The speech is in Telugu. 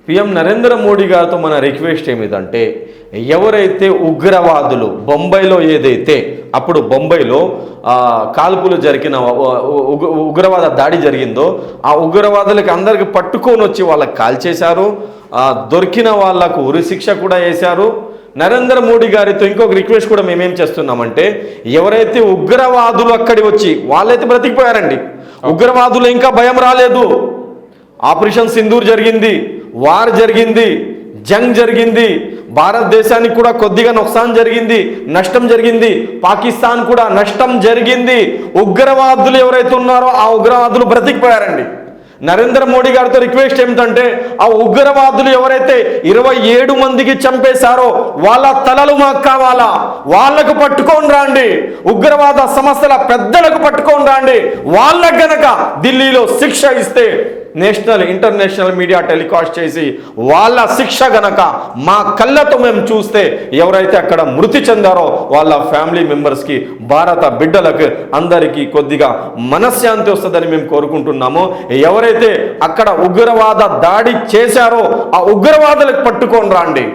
పిఎం నరేంద్ర మోడీ గారితో మన రిక్వెస్ట్ ఏమిటంటే, ఎవరైతే ఉగ్రవాదులు బొంబాయిలో ఏదైతే అప్పుడు బొంబాయిలో కాల్పులు జరిగిన ఉగ్రవాద దాడి జరిగిందో, ఆ ఉగ్రవాదులకి అందరికి పట్టుకొని వచ్చి వాళ్ళకి కాల్చేశారు, దొరికిన వాళ్లకు ఉరి శిక్ష కూడా వేశారు. నరేంద్ర మోడీ గారితో ఇంకొక రిక్వెస్ట్ కూడా మేమేం చేస్తున్నామంటే, ఎవరైతే ఉగ్రవాదులు అక్కడి వచ్చి వాళ్ళైతే బ్రతికిపోయారండి, ఉగ్రవాదులు ఇంకా భయం రాలేదు. ఆపరేషన్ సింధూర్ జరిగింది, వార్ జరిగింది, జంగ్ జరిగింది, భారతదేశానికి కూడా కొద్దిగా నొక్సాన్ జరిగింది, నష్టం జరిగింది, పాకిస్తాన్ కూడా నష్టం జరిగింది. ఉగ్రవాదులు ఎవరైతే ఉన్నారో ఆ ఉగ్రవాదులు బ్రతికిపోయారండి. నరేంద్ర మోడీ గారితో రిక్వెస్ట్ ఏమిటంటే, ఆ ఉగ్రవాదులు ఎవరైతే 27 మందికి చంపేశారో వాళ్ళ తలలు మాకు కావాలా, వాళ్ళకు పట్టుకొని రాండి. ఉగ్రవాద సంస్థల పెద్దలకు పట్టుకొని రాండి. వాళ్ళకు గనక ఢిల్లీలో శిక్ష ఇస్తే నేషనల్ ఇంటర్నేషనల్ మీడియా టెలికాస్ట్ చేసి వాళ్ళ శిక్ష గనక మా కళ్ళతో మేము చూస్తే, ఎవరైతే అక్కడ మృతి చెందారో వాళ్ళ ఫ్యామిలీ మెంబర్స్కి, భారత బిడ్డలకు అందరికీ కొద్దిగా మనశ్శాంతి వస్తుందని మేము కోరుకుంటున్నాము. ఎవరైతే అక్కడ ఉగ్రవాద దాడి చేశారో ఆ ఉగ్రవాదులకు పట్టుకొని రాండి.